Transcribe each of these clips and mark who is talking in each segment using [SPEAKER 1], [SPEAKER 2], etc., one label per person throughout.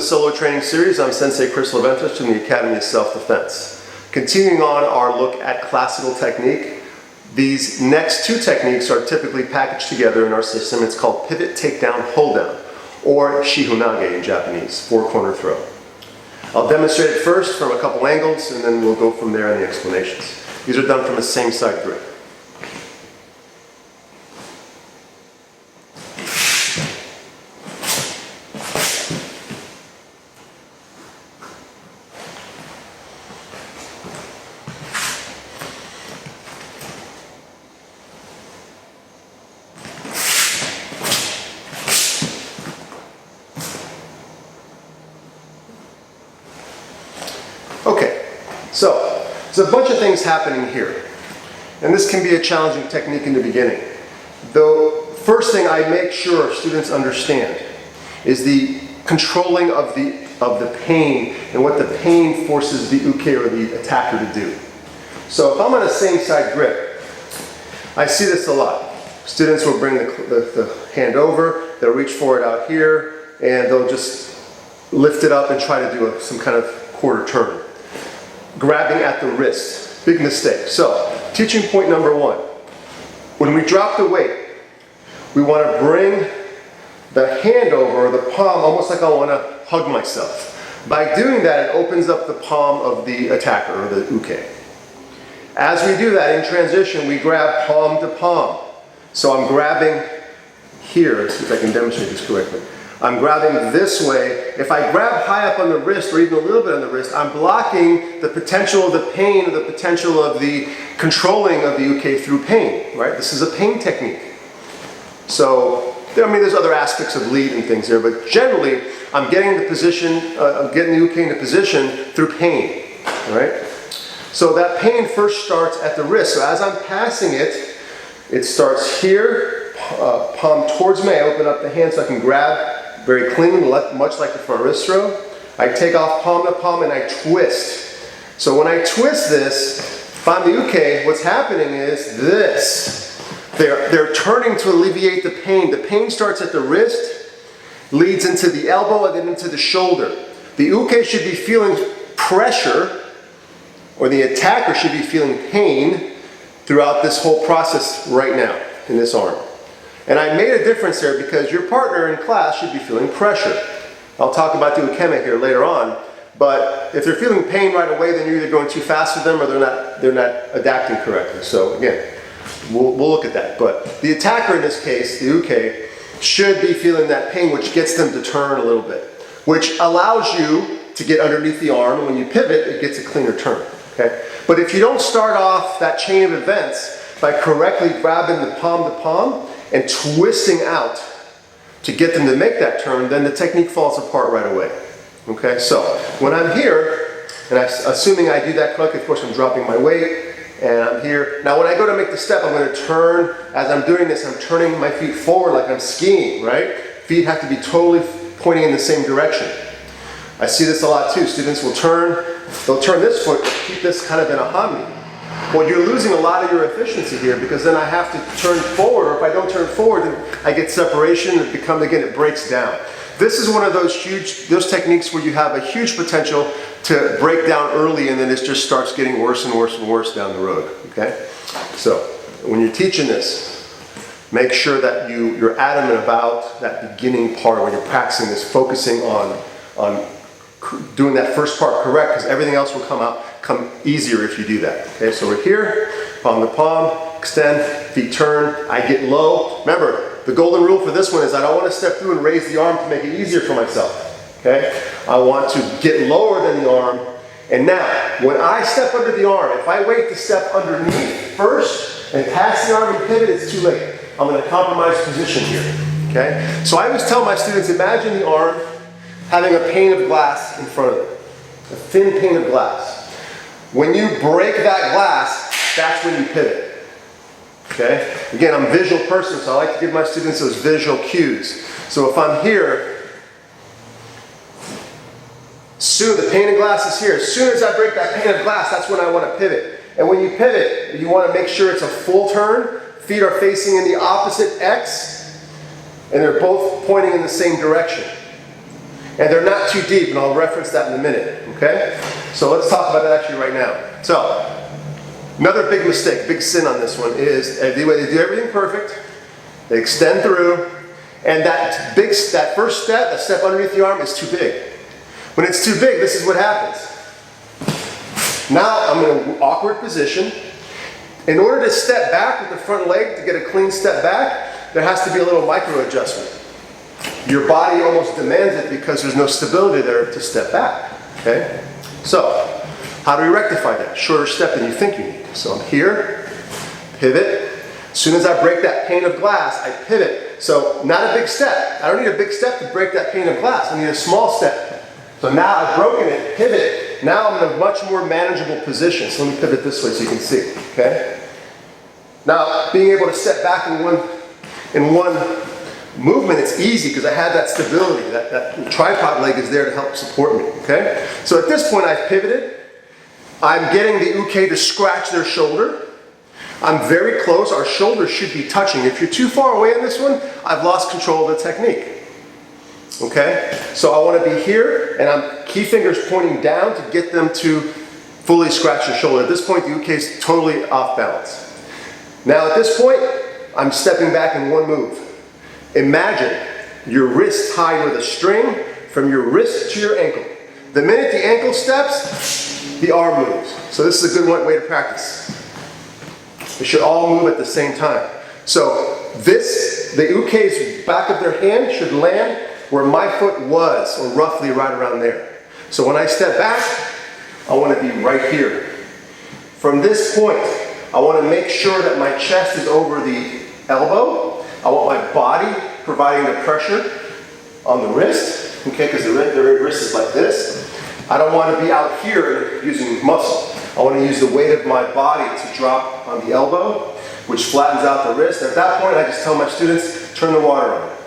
[SPEAKER 1] the solo training series. I'm Sensei Chris Leventis from the Academy of Self-Defense. Continuing on our look at classical technique, these next two techniques are typically packaged together in our system. It's called pivot, takedown, hold down, or shihunage in Japanese, four-corner throw. I'll demonstrate it first from a couple angles, and then we'll go from there in the explanations. These are done from the same side grip. Okay, so there's a bunch of things happening here, and this can be a challenging technique in the beginning. The first thing I make sure students understand is the controlling of the pain and what the pain forces the uke or the attacker to do. So if I'm on the same side grip, I see this a lot. Students will bring the hand over, they'll reach for it out here, and they'll just lift it up and try to do some kind of quarter turn. Grabbing at the wrist, big mistake. So, teaching point number one. When we drop the weight, we want to bring the hand over, or the palm, almost like I want to hug myself. By doing that, it opens up the palm of the attacker, or the uke. As we do that in transition, we grab palm to palm. So I'm grabbing here, let's see if I can demonstrate this correctly. I'm grabbing this way. If I grab high up on the wrist, or even a little bit on the wrist, I'm blocking the potential of the pain, or the potential of the controlling of the uke through pain, right? This is a pain technique. So, I mean, there's other aspects of lead and things there, but generally, I'm getting the position, I'm getting the uke into position through pain, all right? So that pain first starts at the wrist. So as I'm passing it, it starts here, palm towards me. I open up the hand so I can grab very clean, much like the front wrist throw. I take off palm to palm and I twist. So when I twist this, if I'm the uke, what's happening is this. They're turning to alleviate the pain. The pain starts at the wrist, leads into the elbow, and then into the shoulder. The uke should be feeling pressure, or the attacker should be feeling pain throughout this whole process right now in this arm. And I made a difference there because your partner in class should be feeling pressure. I'll talk about the ukeme here later on, but if they're feeling pain right away, then you're either going too fast for them or they're not adapting correctly. So again, we'll look at that. But the attacker in this case, the uke, should be feeling that pain, which gets them to turn a little bit, which allows you to get underneath the arm, and when you pivot, it gets a cleaner turn. Okay? But if you don't start off that chain of events by correctly grabbing the palm to palm and twisting out to get them to make that turn, then the technique falls apart right away. Okay, so when I'm here, and assuming I do that correctly, of course I'm dropping my weight, and I'm here. Now when I go to make the step, I'm going to turn. As I'm doing this, I'm turning my feet forward like I'm skiing, right? Feet have to be totally pointing in the same direction. I see this a lot too. Students will turn, they'll turn this foot, keep this kind of in a hammy. Well, you're losing a lot of your efficiency here because then I have to turn forward, or if I don't turn forward, then I get separation, and it breaks down. This is one of those techniques where you have a huge potential to break down early, and then it just starts getting worse and worse and worse down the road, okay? So, when you're teaching this, make sure that you're adamant about that beginning part when you're practicing this, focusing on doing that first part correct, because everything else will come easier if you do that. Okay, so we're here, palm to palm, extend, feet turn, I get low. Remember, the golden rule for this one is I don't want to step through and raise the arm to make it easier for myself. Okay, I want to get lower than the arm. And now, when I step under the arm, if I wait to step underneath first and pass the arm and pivot, it's too late. I'm going to compromise position here. Okay, so I always tell my students, imagine the arm having a pane of glass in front of it, a thin pane of glass. When you break that glass, that's when you pivot. Okay? Again, I'm a visual person, so I like to give my students those visual cues. So if I'm here, soon the pane of glass is here. As soon as I break that pane of glass, that's when I want to pivot. And when you pivot, you want to make sure it's a full turn. Feet are facing in the opposite X, and they're both pointing in the same direction. And they're not too deep, and I'll reference that in a minute, okay? So let's talk about that actually right now. So, another big mistake, big sin on this one is the way they do everything perfect, they extend through, and that first step, that step underneath the arm is too big. When it's too big, this is what happens. Now I'm in an awkward position. In order to step back with the front leg to get a clean step back, there has to be a little micro adjustment. Your body almost demands it because there's no stability there to step back, okay? So, how do we rectify that? Shorter step than you think you need. So I'm here, pivot. As soon as I break that pane of glass, I pivot. So not a big step. I don't need a big step to break that pane of glass. I need a small step. So now I've broken it, pivot. Now I'm in a much more manageable position. So let me pivot this way so you can see, okay? Now, being able to step back in one movement, it's easy because I have that stability. That tripod leg is there to help support me, okay? So at this point, I've pivoted. I'm getting the uke to scratch their shoulder. I'm very close. Our shoulders should be touching. If you're too far away on this one, I've lost control of the technique. Okay? So I want to be here, and I'm key fingers pointing down to get them to fully scratch their shoulder. At this point, the uke is totally off balance. Now at this point, I'm stepping back in one move. Imagine your wrist tied with a string from your wrist to your ankle. The minute the ankle steps, the arm moves. So this is a good way to practice. They should all move at the same time. So the uke's back of their hand should land where my foot was, or roughly right around there. So when I step back, I want to be right here. From this point, I want to make sure that my chest is over the elbow. I want my body providing the pressure on the wrist, okay, because the wrist is like this. I don't want to be out here using muscle. I want to use the weight of my body to drop on the elbow, which flattens out the wrist. At that point, I just tell my students, turn the water on.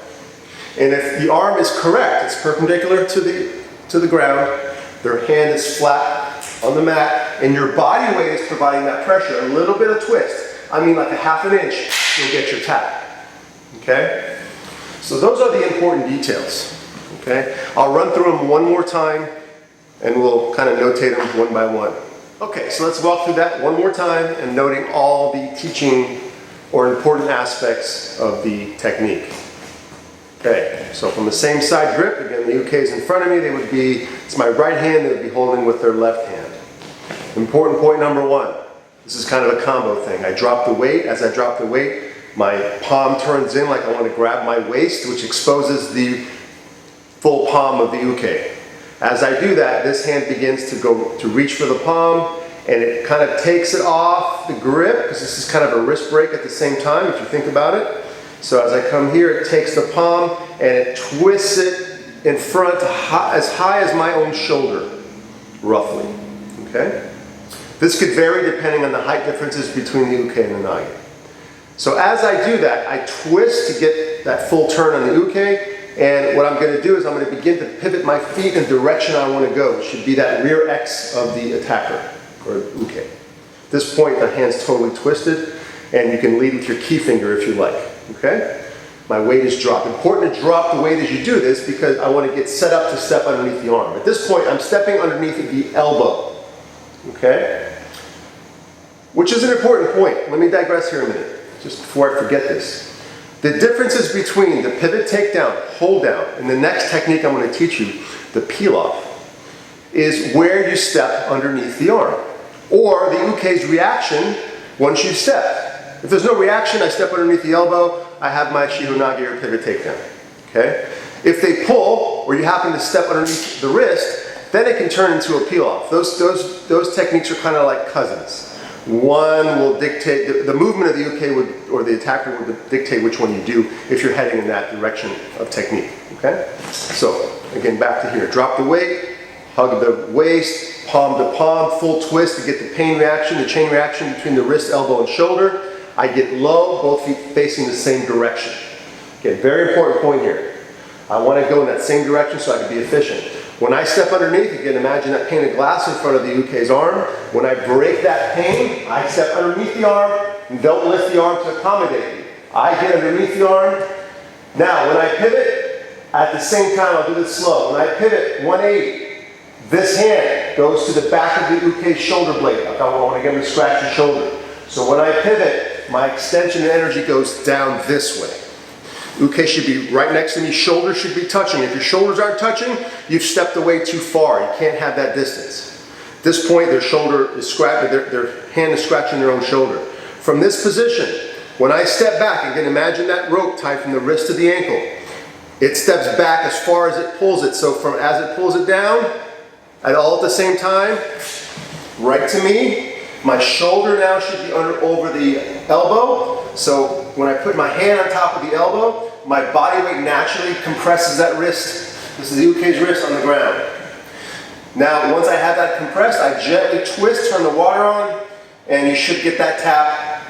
[SPEAKER 1] And if the arm is correct, it's perpendicular to the ground, their hand is flat on the mat, and your body weight is providing that pressure. A little bit of twist. I mean like a ½ inch, you'll get your tap. Okay? So those are the important details. Okay? I'll run through them one more time, and we'll kind of notate them one by one. Okay, so let's walk through that one more time and noting all the teaching or important aspects of the technique. Okay, so from the same side grip, again the uke is in front of me, it's my right hand they would be holding with their left hand. Important point number one, this is kind of a combo thing. I drop the weight. As I drop the weight, my palm turns in like I want to grab my waist, which exposes the full palm of the uke. As I do that, this hand begins to reach for the palm, and it kind of takes it off the grip, because this is kind of a wrist break at the same time, if you think about it. So as I come here, it takes the palm, and it twists it in front as high as my own shoulder, roughly. Okay? This could vary depending on the height differences between the uke and the nage. So as I do that, I twist to get that full turn on the uke. And what I'm going to do is I'm going to begin to pivot my feet in the direction I want to go. It should be that rear X of the attacker, or uke. At this point, the hand's totally twisted, and you can lead with your key finger if you like. Okay? My weight is dropped. Important to drop the weight as you do this because I want to get set up to step underneath the arm. At this point, I'm stepping underneath the elbow. Okay? Which is an important point. Let me digress here a minute, just before I forget this. The differences between the pivot takedown, hold down, and the next technique I'm going to teach you, the peel off, is where you step underneath the arm, or the uke's reaction once you step. If there's no reaction, I step underneath the elbow, I have my shihonage or pivot takedown. Okay? If they pull, or you happen to step underneath the wrist, then it can turn into a peel off. Those techniques are kind of like cousins. One will dictate, the movement of the uke or the attacker would dictate which one you do if you're heading in that direction of technique, okay? So, again, back to here. Drop the weight, hug the waist, palm to palm, full twist to get the chain reaction between the wrist, elbow, and shoulder. I get low, both feet facing the same direction. Okay, very important point here. I want to go in that same direction so I can be efficient. When I step underneath, again, imagine that pane of glass in front of the uke's arm. When I break that pane, I step underneath the arm and don't lift the arm to accommodate me. I get underneath the arm. Now, when I pivot, At the same time, I'll do this slow. When I pivot 180, this hand goes to the back of the uke's shoulder blade. I want to get him to scratch the shoulder. So when I pivot, my extension and energy goes down this way. Uke should be right next to me, shoulders should be touching. If your shoulders aren't touching, you've stepped away too far. You can't have that distance. At this point, their shoulder is scratching, their hand is scratching their own shoulder. From this position, when I step back, again, imagine that rope tied from the wrist to the ankle. It steps back as far as it pulls it. So as it pulls it down, all at the same time, right to me. My shoulder now should be over the elbow. So when I put my hand on top of the elbow, my body weight naturally compresses that wrist. This is the uke's wrist on the ground. Now, once I have that compressed, I gently twist, turn the water on, and you should get that tap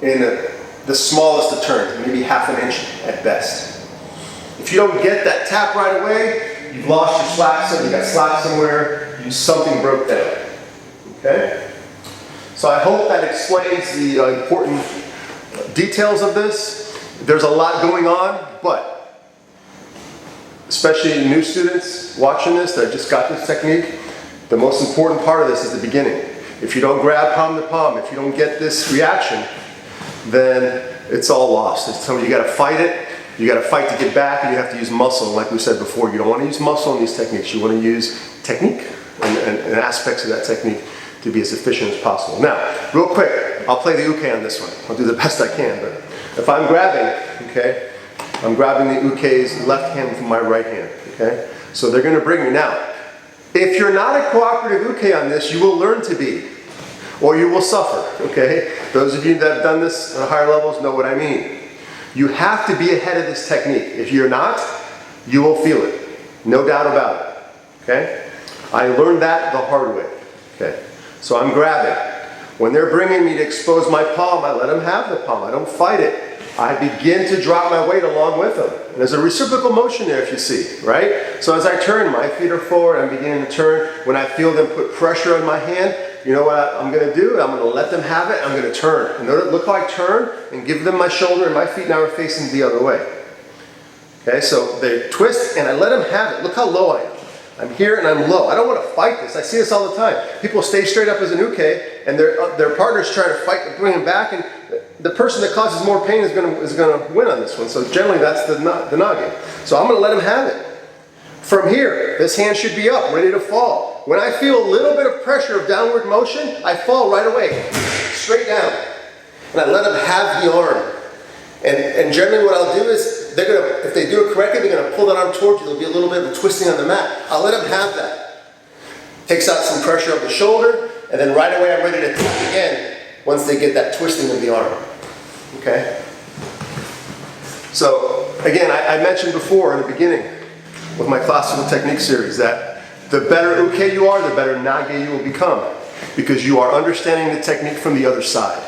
[SPEAKER 1] in the smallest of turns, maybe half an inch at best. If you don't get that tap right away, you've lost your slack, so you got slack somewhere, something broke down. Okay? So I hope that explains the important details of this. There's a lot going on, but especially new students watching this that just got this technique, the most important part of this is the beginning. If you don't grab palm to palm, if you don't get this reaction, then it's all lost. It's something you got to fight it. You got to fight to get back, and you have to use muscle. Like we said before, you don't want to use muscle in these techniques. You want to use technique and aspects of that technique to be as efficient as possible. Now, real quick, I'll play the uke on this one. I'll do the best I can, but if I'm grabbing, okay, I'm grabbing the uke's left hand with my right hand, okay? So they're gonna bring me. Now, if you're not a cooperative uke on this, you will learn to be, or you will suffer, okay? Those of you that have done this at higher levels know what I mean. You have to be ahead of this technique. If you're not, you will feel it. No doubt about it, okay? I learned that the hard way, okay? So I'm grabbing. When they're bringing me to expose my palm, I let them have the palm. I don't fight it. I begin to drop my weight along with them. And there's a reciprocal motion there, if you see, right? So as I turn, my feet are forward, I'm beginning to turn. When I feel them put pressure on my hand, you know what I'm going to do? I'm going to let them have it. I'm going to turn. And look how I turn and give them my shoulder, and my feet now are facing the other way. Okay, so they twist, and I let them have it. Look how low I am. I'm here and I'm low. I don't want to fight this. I see this all the time. People stay straight up as an uke, and their partner's trying to fight to bring them back, and the person that causes more pain is going to win on this one. So generally that's the nage. So I'm going to let him have it. From here, this hand should be up, ready to fall. When I feel a little bit of pressure of downward motion, I fall right away, straight down. And I let them have the arm. And generally what I'll do is, if they do it correctly, they're going to pull that arm towards you. There'll be a little bit of a twisting on the mat. I'll let them have that. Takes out some pressure of the shoulder, and then right away I'm ready to tap again once they get that twisting of the arm. Okay? So, again, I mentioned before in the beginning with my classical technique series that the better uke you are, the better nage you will become, because you are understanding the technique from the other side.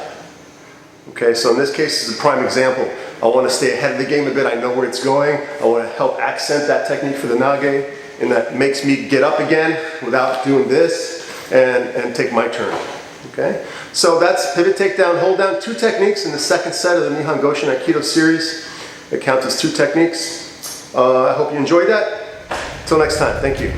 [SPEAKER 1] Okay, so in this case, this is a prime example. I want to stay ahead of the game a bit. I know where it's going. I want to help accent that technique for the nage, and that makes me get up again without doing this and take my turn. Okay, so that's pivot, takedown, hold down. 2 techniques in the second set of the Nihon Goshin Aikido series. It counts as 2 techniques. I hope you enjoyed that. Until next time, thank you.